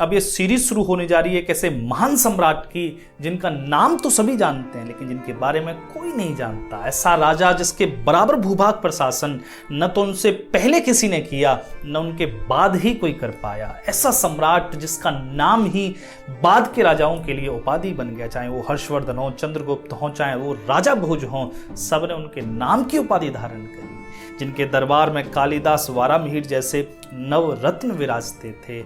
अब ये सीरीज शुरू होने जा रही है एक ऐसे महान सम्राट की जिनका नाम तो सभी जानते हैं लेकिन जिनके बारे में कोई नहीं जानता। ऐसा राजा जिसके बराबर भूभाग पर शासन न तो उनसे पहले किसी ने किया न उनके बाद ही कोई कर पाया। ऐसा सम्राट जिसका नाम ही बाद के राजाओं के लिए उपाधि बन गया, चाहे वो हर्षवर्धन हो, चंद्रगुप्त हो, चाहे वो राजा भोज हो, सबने उनके नाम की उपाधि धारण करी। जिनके दरबार में कालिदास, वारामिहिर जैसे नवरत्न विराजते थे,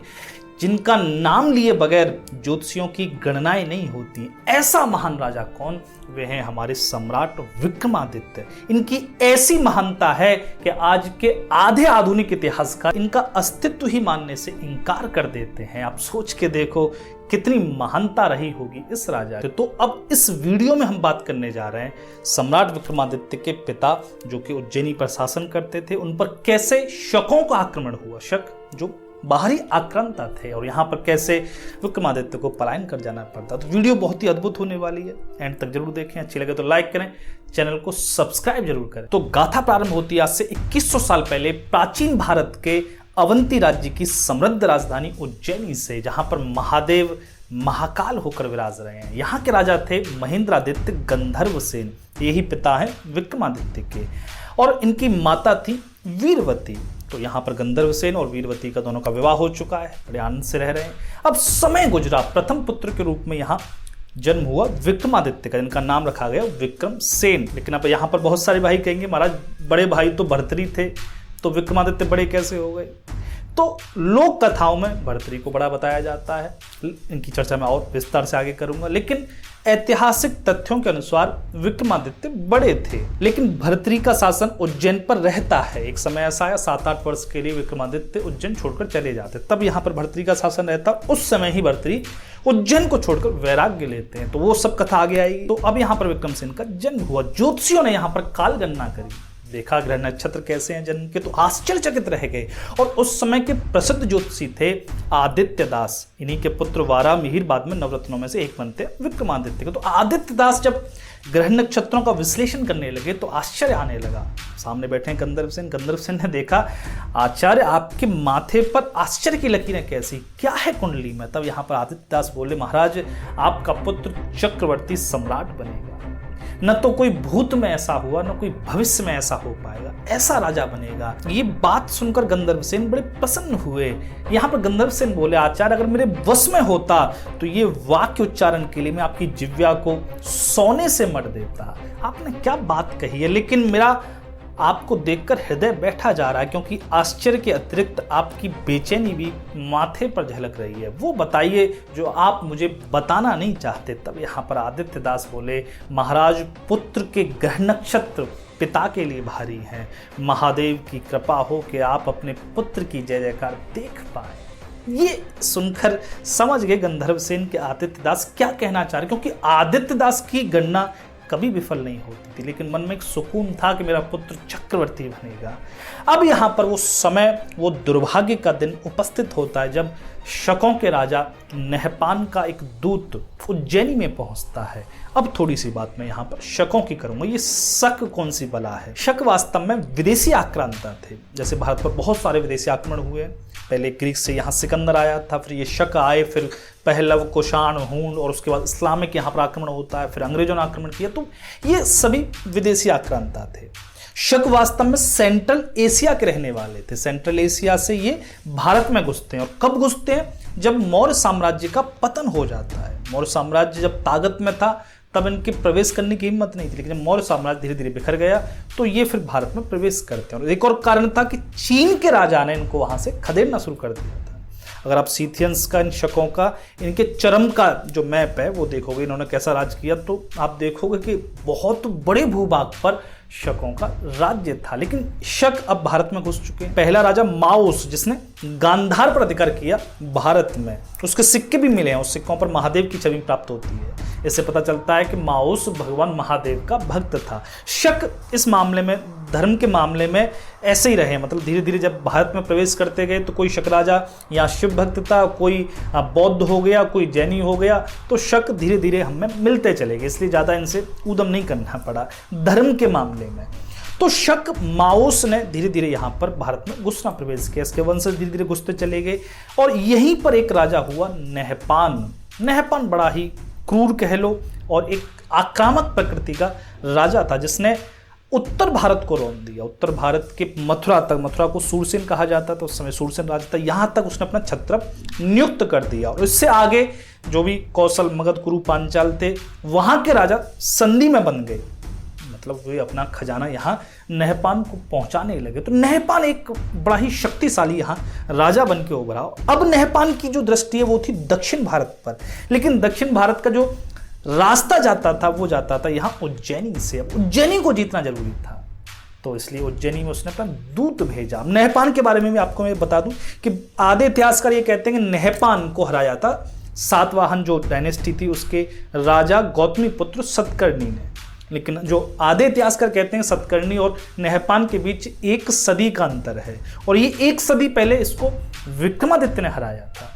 जिनका नाम लिए बगैर ज्योतिषियों की गणनाएं नहीं होती। ऐसा महान राजा कौन? वे हैं हमारे सम्राट विक्रमादित्य। इनकी ऐसी महानता है कि आज के आधे आधुनिक इतिहासकार इनका अस्तित्व ही मानने से इनकार कर देते हैं। आप सोच के देखो कितनी महानता रही होगी इस राजा की। तो अब इस वीडियो में हम बात करने जा रहे हैं सम्राट विक्रमादित्य के पिता जो कि उज्जैनी पर शासन करते थे, उन पर कैसे शकों का आक्रमण हुआ। शक जो बाहरी आक्रांता थे और यहाँ पर कैसे विक्रमादित्य को पलायन कर जाना पड़ता। तो वीडियो बहुत ही अद्भुत होने वाली है, एंड तक जरूर देखें। अच्छी लगे तो लाइक करें, चैनल को सब्सक्राइब जरूर करें। तो गाथा प्रारंभ होती है आज से 2100 साल पहले प्राचीन भारत के अवंती राज्य की समृद्ध राजधानी उज्जैनी से, जहां पर महादेव महाकाल होकर विराज रहे हैं। यहाँ के राजा थे महेंद्रादित्य गंधर्वसेन, यही पिता हैं विक्रमादित्य के, और इनकी माता थी वीरवती। तो यहाँ पर गंधर्वसेन और वीरवती का दोनों का विवाह हो चुका है, बड़े आनंद से रह रहे हैं। अब समय गुजरा, प्रथम पुत्र के रूप में यहाँ जन्म हुआ विक्रमादित्य का, जिनका नाम रखा गया विक्रमसेन। लेकिन अब यहाँ पर बहुत सारे भाई कहेंगे महाराज बड़े भाई तो भर्तृहरि थे, तो विक्रमादित्य बड़े कैसे हो गए? तो लोक कथाओं में भर्तृहरि को बड़ा बताया जाता है, इनकी चर्चा मैं और विस्तार से आगे करूंगा। लेकिन ऐतिहासिक तथ्यों के अनुसार विक्रमादित्य बड़े थे, लेकिन भर्तृहरि का शासन उज्जैन पर रहता है। एक समय ऐसा आया 7-8 वर्ष के लिए विक्रमादित्य उज्जैन छोड़कर चले जाते, तब यहाँ पर भर्तृहरि का शासन रहता। उस समय ही भर्तृहरि उज्जैन को छोड़कर वैराग्य लेते हैं, तो वो सब कथा आगे आएगी। तो अब यहाँ पर विक्रमसेन का जन्म हुआ। ज्योतिषियों ने यहाँ पर काल गणना करी, देखा ग्रह नक्षत्र कैसे हैं जन्म के, तो आश्चर्यचकित रह गए। और उस समय के प्रसिद्ध ज्योतिषी थे आदित्य दास, इन्हीं के पुत्र वारामिहिर बाद में नवरत्नों में से एक बनते विक्रमादित्य के। तो आदित्य दास जब ग्रह नक्षत्रों का विश्लेषण करने लगे तो आश्चर्य आने लगा। सामने बैठे हैं गंधर्वसेन। गंधर्वसेन ने देखा, आचार्य आपके माथे पर आश्चर्य की लकीरें कैसी, क्या है कुंडली में? तब यहाँ पर आदित्य दास बोले, महाराज आपका पुत्र चक्रवर्ती सम्राट बनेगा। न तो कोई भूत में ऐसा हुआ, न कोई भविष्य में ऐसा हो पाएगा, ऐसा राजा बनेगा। ये बात सुनकर गंधर्वसेन बड़े प्रसन्न हुए। यहाँ पर गंधर्वसेन बोले, आचार्य अगर मेरे वश में होता तो ये वाक्य उच्चारण के लिए मैं आपकी जिह्वा को सोने से मढ़ देता। आपने क्या बात कही है, लेकिन मेरा आपको देखकर हृदय बैठा जा रहा है, क्योंकि आश्चर्य के अतिरिक्त आपकी बेचैनी भी माथे पर झलक रही है। वो बताइए जो आप मुझे बताना नहीं चाहते। तब यहाँ पर आदित्य दास बोले, महाराज पुत्र के ग्रह नक्षत्र पिता के लिए भारी हैं। महादेव की कृपा हो कि आप अपने पुत्र की जय जयकार देख पाए। ये सुनकर समझ गए गंधर्वसेन के आदित्य दास क्या कहना चाह रहे, क्योंकि आदित्य दास की गणना कभी विफल नहीं होती थी, लेकिन मन में एक सुकून था कि मेरा पुत्र चक्रवर्ती बनेगा। अब यहाँ पर वो समय, वो दुर्भाग्य का दिन उपस्थित होता है जब शकों के राजा नहपान का एक दूत उज्जैनी में पहुंचता है। अब थोड़ी सी बात मैं यहाँ पर शकों की करूंगा। ये शक कौन सी बला है? शक वास्तव में विदेशी आक्रांता थे। जैसे भारत पर बहुत सारे विदेशी आक्रमण हुए, पहले ग्रीक से यहाँ सिकंदर आया था, फिर ये शक आए, फिर पहलव, कुषाण, हूण, और उसके बाद इस्लामिक यहाँ पर आक्रमण होता है, फिर अंग्रेजों ने आक्रमण किया। तो ये सभी विदेशी आक्रांता थे। शक वास्तव में सेंट्रल एशिया के रहने वाले थे। सेंट्रल एशिया से ये भारत में घुसते हैं, और कब घुसते हैं? जब मौर्य साम्राज्य का पतन हो जाता है। मौर्य साम्राज्य जब ताकत में था तब इनके प्रवेश करने की हिम्मत नहीं थी, लेकिन जब मौर्य साम्राज्य धीरे धीरे बिखर गया तो ये फिर भारत में प्रवेश करते हैं। और एक और कारण था कि चीन के राजा ने इनको वहां से खदेड़ना शुरू कर दिया था। अगर आप सीथियंस का, इन शकों का, इनके चरम का जो मैप है वो देखोगे, इन्होंने कैसा राज किया, तो आप देखोगे कि बहुत बड़े भूभाग पर शकों का राज्य था। लेकिन शक अब भारत में घुस चुके हैं। पहला राजा माओस, जिसने गांधार पर अधिकार किया भारत में, उसके सिक्के भी मिले हैं। उस सिक्कों पर महादेव की छवि प्राप्त होती है। इससे पता चलता है कि माओस भगवान महादेव का भक्त था। शक इस मामले में, धर्म के मामले में ऐसे ही रहे, मतलब धीरे धीरे जब भारत में प्रवेश करते गए तो कोई शक राजा यहाँ शिव भक्त था, कोई बौद्ध हो गया, कोई जैनी हो गया, तो शक धीरे धीरे हमें मिलते चले गए। इसलिए ज़्यादा इनसे ऊधम नहीं करना पड़ा धर्म के मामले में। तो शक माओस ने धीरे धीरे यहाँ पर भारत में घुसना प्रवेश किया, इसके वंशज धीरे धीरे घुसते चले गए और यहीं पर एक राजा हुआ नहपान। नहपान बड़ा ही क्रूर कह लो और एक आक्रामक प्रकृति का राजा था, जिसने उत्तर भारत को रौंद दिया। उत्तर भारत के मथुरा तक, मथुरा को सूरसेन कहा जाता था उस समय, सूरसेन राजा था, यहां तक उसने अपना छत्रप नियुक्त कर दिया। और इससे आगे जो भी कौशल, मगध, कुरु, पांचाल थे, वहां के राजा संधि में बन गए, मतलब वे अपना खजाना यहाँ नहपान को पहुंचाने लगे। तो नहपान एक बड़ा ही शक्तिशाली यहाँ राजा बन के उभरा। अब नहपान की जो दृष्टि है वो थी दक्षिण भारत पर, लेकिन दक्षिण भारत का जो रास्ता जाता था वो जाता था यहाँ उज्जैनी से। अब उज्जैनी को जीतना जरूरी था, तो इसलिए उज्जैनी में उसने अपना दूत भेजा। नहपान के बारे में भी आपको मैं बता दूं कि आधे इतिहासकार ये कहते हैं कि नहपान को हराया था सातवाहन जो डायनेस्टी थी उसके राजा गौतमी पुत्र सतकर्णी ने, लेकिन जो आधे इतिहासकार कहते हैं सतकर्णी और नहपान के बीच 1 सदी का अंतर है और ये 1 सदी पहले इसको विक्रमादित्य ने हराया था।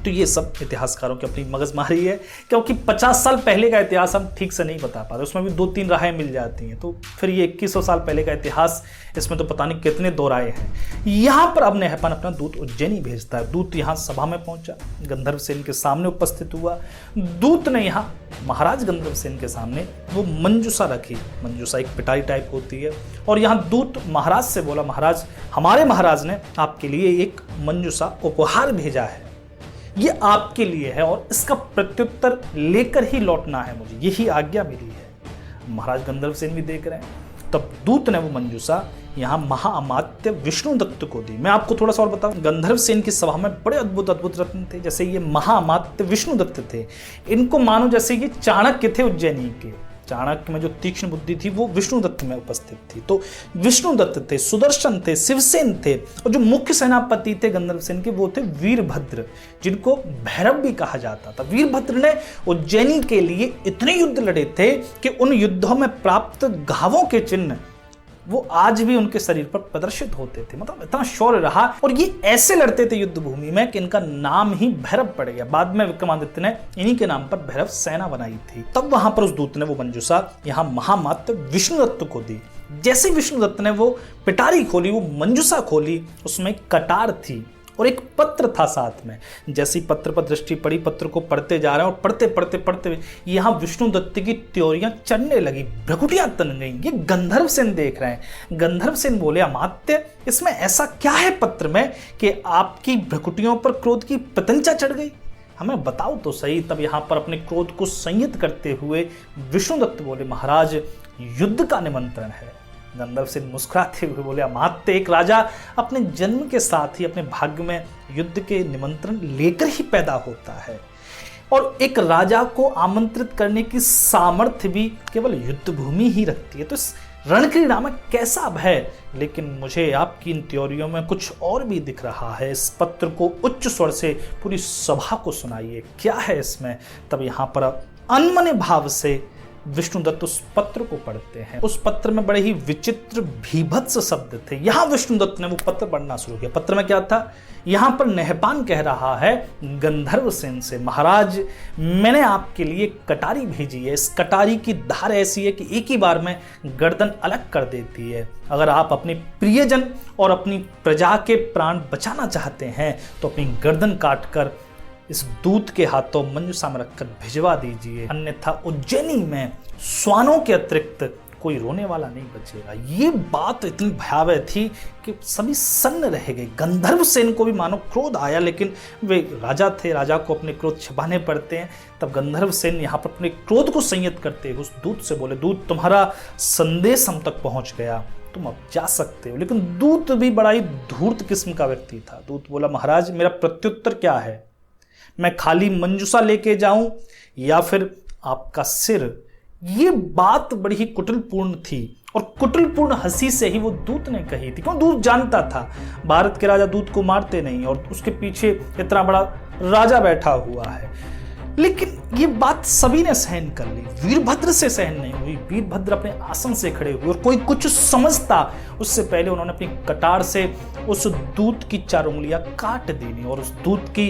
तो ये सब इतिहासकारों की अपनी मगजमारी है, क्योंकि 50 साल पहले का इतिहास हम ठीक से नहीं बता पाते, उसमें भी 2-3 राहें मिल जाती हैं। तो फिर ये 2100 साल पहले का इतिहास, इसमें तो पता नहीं कितने 2 राहें हैं। यहाँ पर अब नहपान अपना दूत उज्जैनी भेजता है। दूत यहाँ सभा में पहुंचा, गंधर्व सेन के सामने उपस्थित हुआ। दूत ने यहाँ महाराज गंधर्व सेन के सामने वो मंजूषा रखी। मंजूषा एक पिटारी टाइप होती है और यहाँ दूत महाराज से बोला, महाराज, हमारे महाराज ने आपके लिए एक मंजूषा उपहार भेजा है, ये आपके लिए है और इसका प्रत्युत्तर लेकर ही लौटना है, मुझे यही आज्ञा मिली है। महाराज गंधर्व सेन भी देख रहे हैं। तब दूत ने वो मंजूषा यहाँ महाअमात्य विष्णुदत्त को दी। मैं आपको थोड़ा सा और बताऊं, गंधर्व सेन की सभा में बड़े अद्भुत अद्भुत रत्न थे, जैसे ये महाअमात्य विष्णुदत्त थे। इनको मानो जैसे ये चाणक्य थे उज्जैनी के। चाणक्य में जो तीक्ष्ण बुद्धि थी वो विष्णुदत्त में उपस्थित थी। तो विष्णुदत्त थे, सुदर्शन थे, शिवसेन थे और जो मुख्य सेनापति थे गंधर्व सेन के वो थे वीरभद्र, जिनको भैरव भी कहा जाता था। वीरभद्र ने उज्जैनी के लिए इतने युद्ध लड़े थे कि उन युद्धों में प्राप्त घावों के चिन्ह वो आज भी उनके शरीर पर प्रदर्शित होते थे। मतलब इतना शौर्य रहा और ये ऐसे लड़ते थे युद्ध भूमि में कि इनका नाम ही भैरव पड़ गया। बाद में विक्रमादित्य ने इन्हीं के नाम पर भैरव सेना बनाई थी। तब वहां पर उस दूत ने वो मंजूषा यहाँ महामात्य विष्णुदत्त को दी। जैसे विष्णुदत्त ने वो पिटारी खोली, वो मंजूषा खोली, उसमें कटार थी और एक पत्र था साथ में। जैसे ही पत्र पर दृष्टि पड़ी, पत्र को पढ़ते जा रहे हैं और पढ़ते पढ़ते पढ़ते यहाँ विष्णुदत्त की त्योरियां चढ़ने लगी, भ्रकुटियां तन गई। ये गंधर्व सेन देख रहे हैं। गंधर्व सेन बोले, अमात्य, इसमें ऐसा क्या है पत्र में कि आपकी भ्रकुटियों पर क्रोध की पतंचा चढ़ गई, हमें बताओ तो सही। तब यहाँ पर अपने क्रोध को संयत करते हुए विष्णुदत्त बोले, महाराज, युद्ध का निमंत्रण है। गंधर्व सेन मुस्कुराते हुए बोले, अमात्य, एक राजा अपने जन्म के साथ ही अपने भाग्य में युद्ध के निमंत्रण लेकर ही पैदा होता है और एक राजा को आमंत्रित करने की सामर्थ्य भी केवल युद्ध भूमि ही रखती है। तो इस रणक्रीड़ा में कैसा भय, लेकिन मुझे आपकी इन त्योरियों में कुछ और भी दिख रहा है। इस पत्र को उच्च स्वर से पूरी सभा को सुनाइए, क्या है इसमें। तब यहाँ पर अनमने भाव से विष्णुदत्त उस पत्र को पढ़ते हैं। उस पत्र में बड़े ही विचित्र भीभत्स शब्द थे। यहां विष्णुदत्त ने वो पत्र पढ़ना शुरू किया। पत्र में क्या था, यहां पर नहपान कह रहा है गंधर्व सेन से, महाराज, मैंने आपके लिए कटारी भेजी है। इस कटारी की धार ऐसी है कि एक ही बार में गर्दन अलग कर देती है। अगर आप अपने प्रियजन और अपनी प्रजा के प्राण बचाना चाहते हैं तो अपनी गर्दन काटकर इस दूत के हाथों मंजूषा में रखकर भिजवा दीजिए, अन्यथा उज्जैनी में स्वानों के अतिरिक्त कोई रोने वाला नहीं बचेगा। ये बात इतनी भयावह थी कि सभी सन्न रह गए। गंधर्व सेन को भी मानो क्रोध आया, लेकिन वे राजा थे, राजा को अपने क्रोध छिपाने पड़ते हैं। तब गंधर्व सेन यहाँ पर अपने क्रोध को संयत करते हुए उस दूत से बोले, दूत, तुम्हारा संदेश हम तक पहुंच गया, तुम अब जा सकते हो। लेकिन दूत भी बड़ा ही धूर्त किस्म का व्यक्ति था। दूत बोला, महाराज, मेरा प्रत्युत्तर क्या है, मैं खाली मंजूषा लेके जाऊं या फिर आपका सिर। ये बात बड़ी ही कुटिलपूर्ण थी और कुटिलपूर्ण हंसी से ही वो दूत ने कही थी। क्यों, दूत जानता था भारत के राजा दूत को मारते नहीं और उसके पीछे इतना बड़ा राजा बैठा हुआ है। लेकिन ये बात सभी ने सहन कर ली, वीरभद्र से सहन नहीं हुई। वीरभद्र अपने आसन से खड़े हुए और कोई कुछ समझता उससे पहले उन्होंने अपनी कटार से उस दूत की 4 उंगलियां काट देनी और उस दूत की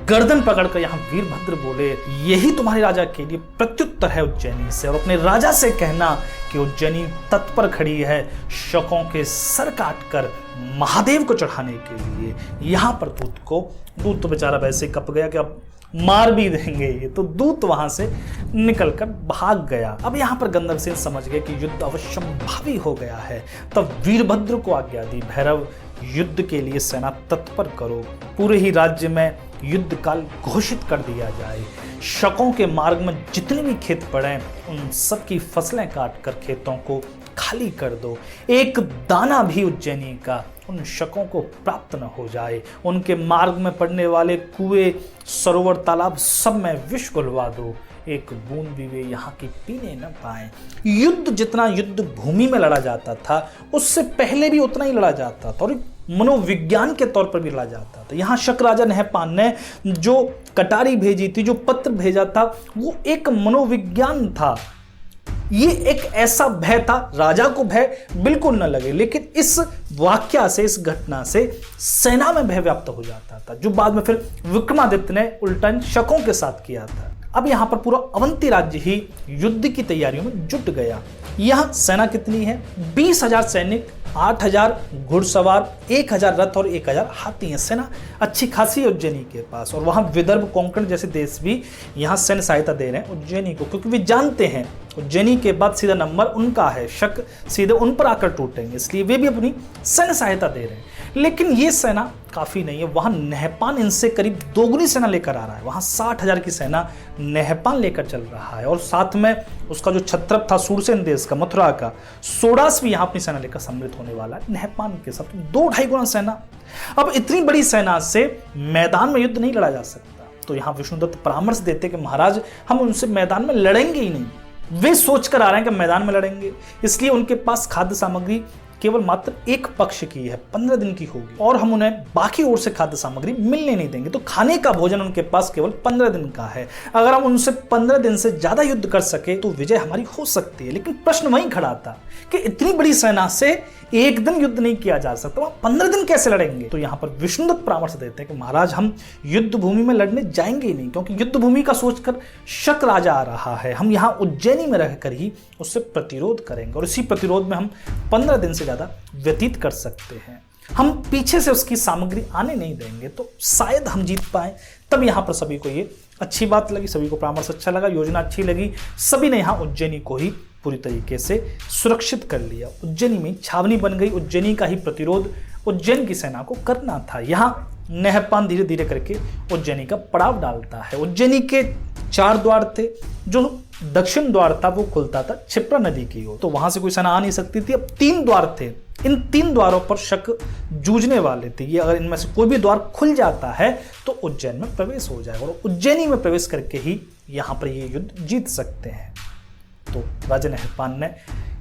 गर्दन पकड़कर यहाँ वीरभद्र बोले, यही तुम्हारे राजा के लिए प्रत्युत्तर है उज्जैनी से, और अपने राजा से कहना कि उज्जैनी तत्पर खड़ी है शकों के सर काटकर महादेव को चढ़ाने के लिए। यहाँ पर दूत तो बेचारा वैसे कप गया कि अब मार भी देंगे ये, तो दूत वहां से निकलकर भाग गया। अब यहाँ पर गंधर्वसेन समझ गए कि युद्ध अवश्यंभावी हो गया है। तब वीरभद्र को आज्ञा दी, भैरव युद्ध के लिए सेना तत्पर करो, पूरे ही राज्य में युद्ध काल घोषित कर दिया जाए। शकों के मार्ग में जितने भी खेत पड़े उन सब की फसलें काट कर खेतों को खाली कर दो, एक दाना भी उज्जैनी का उन शकों को प्राप्त न हो जाए। उनके मार्ग में पड़ने वाले कुएं, सरोवर, तालाब सब में विष घुलवा दो, एक बूंद भी वे यहाँ की पीने न पाए। युद्ध जितना युद्ध भूमि में लड़ा जाता था उससे पहले भी उतना ही लड़ा जाता था और मनोविज्ञान के तौर पर भी लड़ा जाता था। यहाँ शक राजा नहपान ने जो कटारी भेजी थी, जो पत्र भेजा था, वो एक मनोविज्ञान था। ये एक ऐसा भय था, राजा को भय बिल्कुल न लगे, लेकिन इस वाक्या से, इस घटना से सेना में भय व्याप्त हो जाता था, जो बाद में फिर विक्रमादित्य ने उल्टा शकों के साथ किया था। अब यहाँ पर पूरा अवंती राज्य ही युद्ध की तैयारियों में जुट गया। यह सेना कितनी है? 20,000 सैनिक, 8,000 घुड़सवार, 1,000 रथ और 1,000 हाथी है। सेना अच्छी खासी है उज्जैनी के पास, और वहां विदर्भ, कोंकण जैसे देश भी यहाँ सैन्य सहायता दे रहे हैं उज्जैनी को, क्योंकि वे जानते हैं उज्जैनी के बाद सीधा नंबर उनका है, शक सीधे उन पर आकर टूटेंगे, इसलिए वे भी अपनी सैन्य सहायता दे रहे हैं। लेकिन ये सेना काफी नहीं है, वहां नहपान इनसे करीब दोगुनी सेना लेकर आ रहा है। वहां 60,000 की सेना नहपान लेकर चल रहा है, और साथ में उसका जो छत्रप था सूरसेन देश का, मथुरा का, सोडास भी यहाँ अपनी सेना लेकर सम्मिलित होने वाला है नहपान के साथ। 2-2.5 गुना सेना। अब इतनी बड़ी सेना से मैदान में युद्ध नहीं लड़ा जा सकता, तो यहाँ विष्णुदत्त परामर्श देते कि महाराज हम उनसे मैदान में लड़ेंगे ही नहीं। वे सोचकर आ रहे हैं कि मैदान में लड़ेंगे, इसलिए उनके पास खाद्य सामग्री केवल मात्र एक पक्ष की है, 15 दिन की होगी, और हम उन्हें बाकी ओर से खाद्य सामग्री मिलने नहीं देंगे। तो खाने का भोजन उनके पास केवल 15 दिन का है। अगर हम उनसे 15 दिन से ज्यादा युद्ध कर सके तो विजय हमारी हो सकती है। लेकिन प्रश्न वहीं खड़ा था कि इतनी बड़ी सेना से एक दिन युद्ध नहीं किया जा सकता, वहां 15 दिन कैसे लड़ेंगे? तो यहाँ पर विष्णुदत्त परामर्श देते हैं कि महाराज हम युद्ध भूमि में लड़ने जाएंगे ही नहीं, क्योंकि युद्ध भूमि का सोचकर शक राजा आ रहा है। हम यहाँ उज्जैनी में रहकर ही उससे प्रतिरोध करेंगे, और इसी प्रतिरोध में हम 15 दिन से ज्यादा व्यतीत कर सकते हैं। हम पीछे से उसकी सामग्री आने नहीं देंगे तो शायद हम जीत पाए। तब यहाँ पर सभी को ये अच्छी बात लगी, सभी को परामर्श अच्छा लगा, योजना अच्छी लगी। सभी ने यहाँ उज्जैनी को ही पूरी तरीके से सुरक्षित कर लिया। उज्जैनी में छावनी बन गई, उज्जैनी का ही प्रतिरोध उज्जैन की सेना को करना था। यहाँ नहपान धीरे धीरे करके उज्जैनी का पड़ाव डालता है। उज्जैनी के 4 द्वार थे, जो दक्षिण द्वार था वो खुलता था क्षिप्रा नदी की ओर, तो वहां से कोई सेना आ नहीं सकती थी। अब 3 द्वार थे, इन 3 द्वारों पर शक जूझने वाले थे। ये अगर इनमें से कोई भी द्वार खुल जाता है तो उज्जैन में प्रवेश हो जाएगा, और उज्जैनी में प्रवेश करके ही यहाँ पर ये युद्ध जीत सकते हैं। तो राजा नहपान ने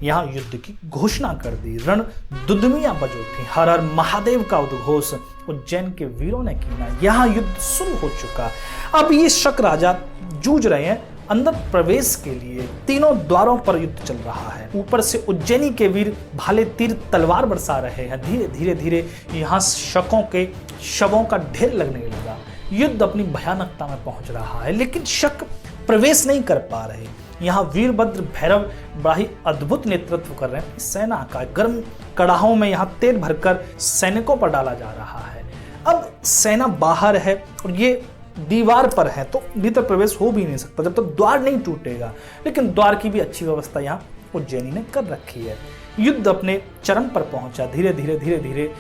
यहाँ युद्ध की घोषणा कर दी। रण दुदुमियां बज उठी, हर हर महादेव का उद्घोष उज्जैन के वीरों ने कीना। यहाँ युद्ध शुरू हो चुका। अब ये शक राजा जूझ रहे हैं अंदर प्रवेश के लिए। तीनों द्वारों पर युद्ध चल रहा है। ऊपर से उज्जैनी के वीर भाले तीर तलवार बरसा रहे हैं। धीरे धीरे धीरे यहाँ शकों के शवों का ढेर लगने लगा। युद्ध अपनी भयानकता में पहुंच रहा है, लेकिन शक प्रवेश नहीं कर पा रहे। यहाँ वीरभद्र भैरव बड़ा ही अद्भुत नेतृत्व कर रहे हैं सेना का। गर्म कड़ाहों में यहाँ तेल भरकर सैनिकों पर डाला जा रहा है। अब सेना बाहर है और ये दीवार पर है, तो भीतर प्रवेश हो भी नहीं सकता जब तक द्वार नहीं टूटेगा। लेकिन द्वार की भी अच्छी व्यवस्था यहाँ उज्जैनी ने कर रखी है। युद्ध अपने चरम पर पहुंचा। धीरे धीरे धीरे धीरे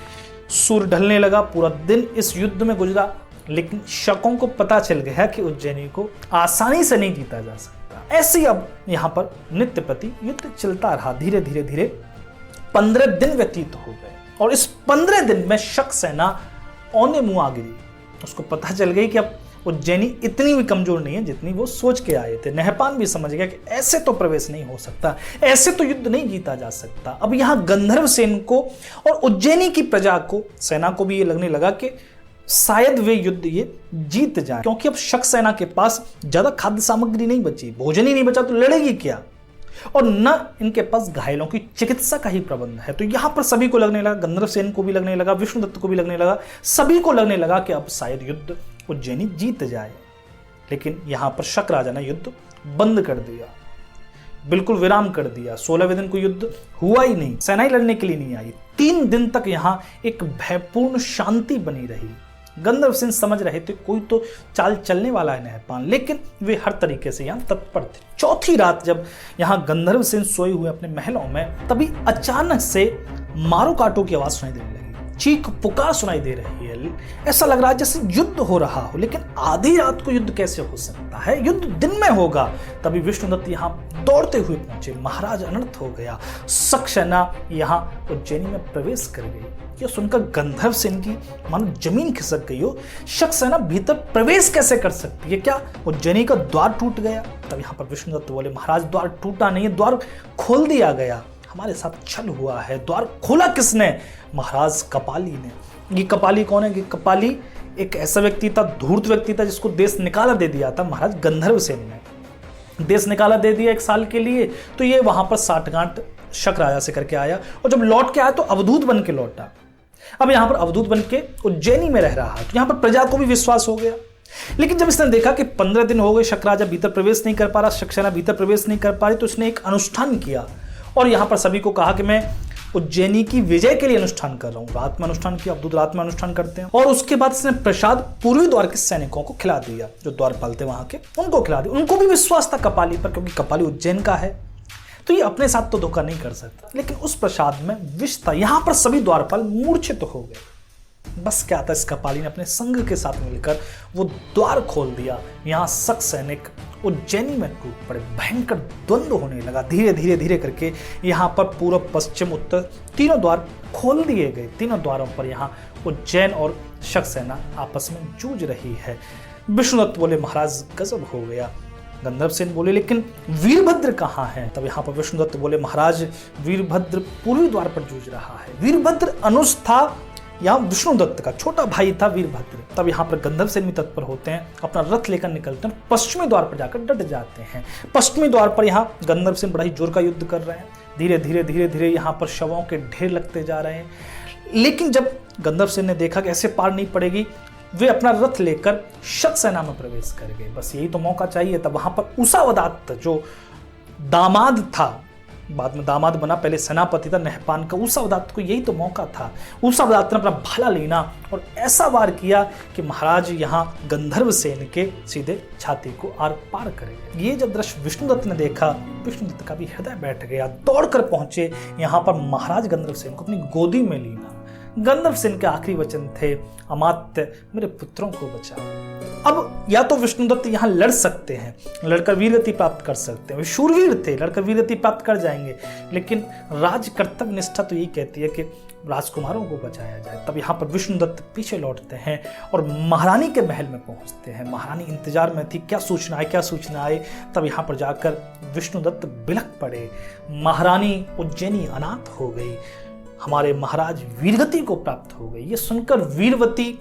सूर्य ढलने लगा। पूरा दिन इस युद्ध में गुजरा, लेकिन शकों को पता चल गया कि उज्जैनी को आसानी से नहीं जीता जा सकता। ऐसे ही अब यहाँ पर नित्य प्रति युद्ध चलता रहा। धीरे धीरे धीरे 15 दिन व्यतीत हो गए, और इस 15 दिन में शक सेना औने मुंह आ गिरी। उसको पता चल गई कि अब उज्जैनी इतनी भी कमजोर नहीं है जितनी वो सोच के आए थे। नहपान भी समझ गया कि ऐसे तो प्रवेश नहीं हो सकता, ऐसे तो युद्ध नहीं जीता जा सकता। अब यहाँ गंधर्व सेन को और उज्जैनी की प्रजा को, सेना को भी ये लगने लगा कि शायद वे युद्ध ये जीत जाए, क्योंकि अब शक सेना के पास ज्यादा खाद्य सामग्री नहीं बची, भोजन ही नहीं बचा तो लड़ेगी क्या, और न इनके पास घायलों की चिकित्सा का ही प्रबंध है। तो यहां पर सभी को लगने लगा, गंधर्वसेन को भी लगने लगा, विष्णुदत्त को भी लगने लगा, सभी को लगने लगा कि अब शायद युद्ध उज्जैनी जीत जाए। लेकिन यहां पर शक राजा ने युद्ध बंद कर दिया, बिल्कुल विराम कर दिया। 16वें दिन को युद्ध हुआ ही नहीं, सेनाएं लड़ने के लिए नहीं आई। 3 दिन तक यहां एक भयपूर्ण शांति बनी रही। गंधर्वसेन समझ रहे थे कोई तो चाल चलने वाला है नहपान, लेकिन वे हर तरीके से यहां तत्पर थे। चौथी रात जब यहां गंधर्वसेन सोए हुए अपने महलों में, तभी अचानक से मारो काटो की आवाज सुनाई देने लगी, चीख पुकार सुनाई दे रही है। ऐसा लग रहा है जैसे युद्ध हो रहा हो, लेकिन आधी रात को युद्ध कैसे हो सकता है, युद्ध दिन में होगा। तभी विष्णुदत्त यहाँ दौड़ते हुए पहुंचे। महाराज अनर्थ हो गया, शक सेना यहाँ उज्जैनी में प्रवेश कर गई। यह सुनकर गंधर्वसेन की मानो जमीन खिसक गई हो। शक सेना भीतर प्रवेश कैसे कर सकती है, क्या उज्जैनी का द्वार टूट गया? तब यहाँ पर विष्णुदत्त बोले, महाराज द्वार टूटा नहीं है, द्वार खोल दिया गया, हमारे साथ छल हुआ है। द्वार खोला किसने? महाराज कपाली ने। ये कपाली कौन है? ये कपाली एक ऐसा व्यक्ति था, धूर्त व्यक्ति था, जिसको देश निकाला दे दिया था महाराज गंधर्वसेन ने। देश निकाला दे दिया 1 साल के लिए, तो ये वहां पर साठगांठ शक राजा से करके आया, और जब लौट के आया तो अवधूत बन के लौटा। अब यहां पर अवधूत बन के उज्जैनी में रह रहा है, तो यहां पर प्रजा को भी विश्वास हो गया। लेकिन जब इसने देखा कि 15 दिन हो गए शक राजा भीतर प्रवेश नहीं कर पा रहा, शक सेना भीतर प्रवेश नहीं कर पा रही, तो उसने एक अनुष्ठान किया और यहां पर सभी को कहा कि मैं उज्जैनी की विजय के लिए अनुष्ठान कर रहा हूं। रात में अनुष्ठान किया, अवधूत रात में अनुष्ठान करते हैं, और उसके बाद इसने प्रसाद पूर्वी द्वार के सैनिकों को खिला दिया, जो द्वारपाल थे वहां के, उनको खिला दिया। उनको भी विश्वास था कपाली पर, क्योंकि कपाली उज्जैन का है, तो ये अपने साथ तो धोखा नहीं कर सकता। लेकिन उस प्रसाद में विष था। यहां पर सभी द्वारपाल मूर्छित हो गए। बस क्या था, इस कपाली ने अपने संघ के साथ मिलकर वो द्वार खोल दिया। यहाँ शक सैनिक उज्जैनी में टूट पड़े, भयंकर द्वंद्व होने लगा। धीरे धीरे धीरे करके यहाँ पर पूर्व पश्चिम उत्तर तीनों द्वार खोल दिए गए। तीनों द्वारों पर यहाँ उज्जैन और शक सेना आपस में जूझ रही है। विष्णुदत्त बोले, महाराज गजब हो गया। गंधर्वसेन बोले, लेकिन वीरभद्र कहाँ है? तब यहाँ पर विष्णुदत्त बोले, महाराज वीरभद्र पूर्वी द्वार पर जूझ रहा है। वीरभद्र अनुज था यहाँ विष्णुदत्त का छोटा भाई था वीरभद्र। तब यहाँ पर गंधर्वसेन भी तत्पर होते हैं, अपना रथ लेकर निकलते हैं, पश्चिमी द्वार पर जाकर डट जाते हैं। पश्चिमी द्वार पर यहाँ गंधर्वसेन बड़ा ही जोर का युद्ध कर रहे हैं। धीरे धीरे धीरे धीरे यहाँ पर शवों के ढेर लगते जा रहे हैं। लेकिन जब गंधर्वसेन ने देखा कि ऐसे पार नहीं पड़ेगी, वे अपना रथ लेकर शक सेना में प्रवेश कर गए। बस यही तो मौका चाहिए। तब वहां पर उषावदात जो दामाद था, बाद में दामाद बना, पहले सेनापति था नहपान का, उषावदात को यही तो मौका था। उषावदात ने अपना भाला लेना और ऐसा वार किया कि महाराज यहाँ गंधर्वसेन के सीधे छाती को आर पार करेंगे। ये जब दृश्य विष्णुदत्त ने देखा, विष्णुदत्त का भी हृदय बैठ गया। दौड़कर पहुंचे यहाँ पर महाराज गंधर्वसेन को अपनी गोदी में लेना। गंधर्वसेन के आखिरी वचन थे, अमात्य मेरे पुत्रों को बचाओ। अब या तो विष्णुदत्त यहाँ लड़ सकते हैं, लड़कर वीरगति प्राप्त कर सकते हैं, वे शूरवीर थे, लड़कर वीरगति प्राप्त कर जाएंगे, लेकिन राज कर्तव्य निष्ठा तो यही कहती है कि राजकुमारों को बचाया जाए। तब यहाँ पर विष्णुदत्त पीछे लौटते हैं और महारानी के महल में पहुंचते हैं। महारानी इंतजार में थी, क्या सूचना आए, क्या सूचना आए। तब यहाँ पर जाकर विष्णुदत्त बिलख पड़े, महारानी उज्जैनी अनाथ हो गई, हमारे महाराज वीरगति को प्राप्त हो गई। ये सुनकर वीरवती,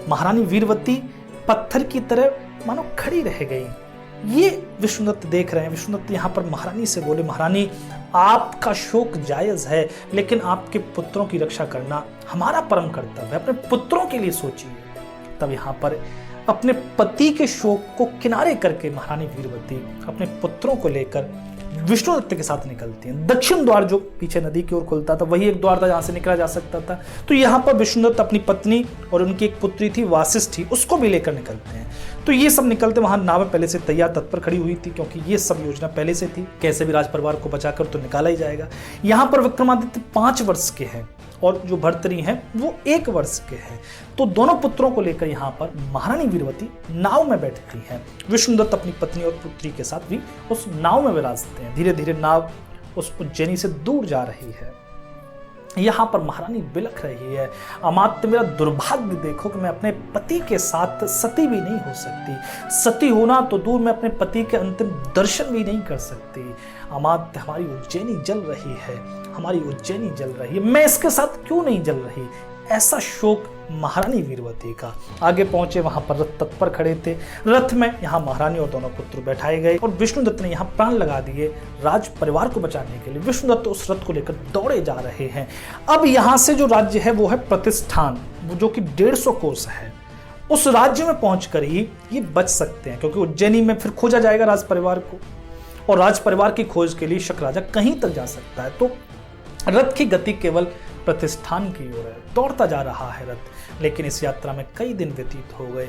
महारानी वीरवती पत्थर की तरह मानो खड़ी रह गई। ये विष्णुदत्त देख रहे हैं। विष्णुदत्त यहाँ पर महारानी से बोले, महारानी आपका शोक जायज है, लेकिन आपके पुत्रों की रक्षा करना हमारा परम कर्तव्य है, अपने पुत्रों के लिए सोचिए। तब यहाँ पर अपने पति के शोक को किनारे करके महारानी वीरवती अपने पुत्रों को लेकर विष्णुदत्त के साथ निकलती हैं। दक्षिण द्वार जो पीछे नदी की ओर खुलता था, वही एक द्वार था जहां से निकला जा सकता था। तो यहाँ पर विष्णुदत्त अपनी पत्नी और उनकी एक पुत्री थी वासिष्ठी, उसको भी लेकर निकलते हैं। तो ये सब निकलते, वहां नावें पहले से तैयार तत्पर खड़ी हुई थी, क्योंकि ये सब योजना पहले से थी, कैसे भी राज परिवार को बचाकर तो निकाला ही जाएगा। यहाँ पर विक्रमादित्य 5 वर्ष के हैं और जो भर्तरी हैं वो 1 वर्ष के हैं। तो दोनों पुत्रों को लेकर यहाँ पर महारानी वीरवती नाव में बैठती हैं। विष्णुदत्त अपनी पत्नी और पुत्री के साथ भी उस नाव में विराजते हैं। धीरे धीरे नाव उस उज्जैनी से दूर जा रही है। यहाँ पर महारानी बिलख रही है, अमात्य मेरा दुर्भाग्य देखो कि मैं अपने पति के साथ सती भी नहीं हो सकती। सती होना तो दूर, मैं अपने पति के अंतिम दर्शन भी नहीं कर सकती। अमात्य हमारी उज्जैनी जल रही है, हमारी उज्जैनी जल रही है, मैं इसके साथ क्यों नहीं जल रही? ऐसा शोक महारानी वीरवती का। आगे पहुंचे, वहां पर रथ तत्पर खड़े थे। रथ में यहाँ महारानी और दोनों पुत्र बैठाए गए और विष्णुदत्त ने यहाँ प्राण लगा दिए राज परिवार को बचाने के लिए। विष्णुदत्त उस रथ को लेकर दौड़े जा रहे हैं। अब यहाँ से जो राज्य है वो है प्रतिष्ठान, जो कि 150 कोस है। उस राज्य में पहुंचकर ही ये बच सकते हैं, क्योंकि उज्जैनी में फिर खोजा जाएगा राज परिवार को, और राज परिवार की खोज के लिए शक राजा कहीं तक जा सकता है। तो रथ की गति केवल प्रतिष्ठान की ओर है, दौड़ता जा रहा है रथ। लेकिन इस यात्रा में कई दिन व्यतीत हो गए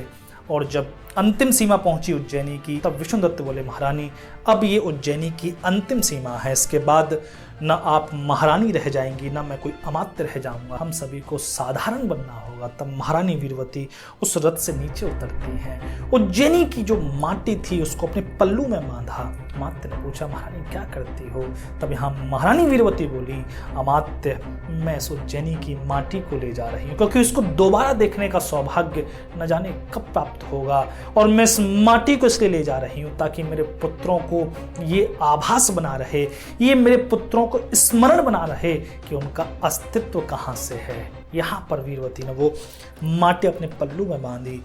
और जब अंतिम सीमा पहुंची उज्जैनी की, तब विष्णुदत्त बोले, महारानी अब ये उज्जैनी की अंतिम सीमा है, इसके बाद न आप महारानी रह जाएंगी, न मैं कोई अमात्य रह जाऊंगा, हम सभी को साधारण बनना होगा। तब महारानी वीरवती उस रथ से नीचे उतरती हैं। उज्जैनी की जो माटी थी उसको अपने पल्लू में बांधा। अमात्य ने पूछा, महारानी क्या करती हो? तब यहाँ महारानी वीरवती बोली, अमात्य मैं इस उज्जैनी की माटी को ले जा रही हूँ, क्योंकि इसको दोबारा देखने का सौभाग्य न जाने कब प्राप्त होगा, और मैं इस माटी को इसलिए ले जा रही हूँ ताकि मेरे पुत्रों को ये आभास बना रहे, ये मेरे पुत्रों को स्मरण बना रहे कि उनका अस्तित्व कहाँ से है। यहाँ पर वीरवती ने वो माटी अपने पल्लू में बांधी।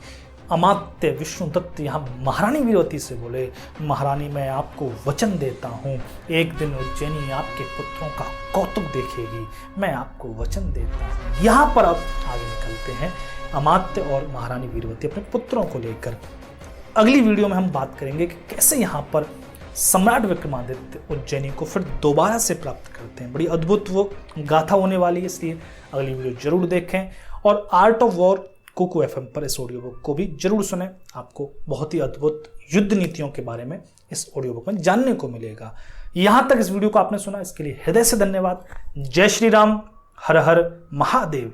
अमात्य विष्णुदत्त यहाँ महारानी वीरवती से बोले, महारानी मैं आपको वचन देता हूँ, एक दिन उज्जैनी आपके पुत्रों का कौतुक देखेगी, मैं आपको वचन देता हूँ। यहाँ पर अब आगे निकलते हैं अमात्य और महारानी वीरवती अपने पुत्रों को लेकर। अगली वीडियो में हम बात करेंगे कि कैसे यहाँ पर सम्राट विक्रमादित्य उज्जैनी को फिर दोबारा से प्राप्त करते हैं। बड़ी अद्भुत वो गाथा होने वाली है, इसलिए अगली वीडियो जरूर देखें और art of war Kuku FM पर इस ऑडियो बुक को भी जरूर सुनें। आपको बहुत ही अद्भुत युद्ध नीतियों के बारे में इस ऑडियो बुक में जानने को मिलेगा। यहाँ तक इस वीडियो को आपने सुना, इसके लिए हृदय से धन्यवाद। जय श्री राम, हर हर महादेव।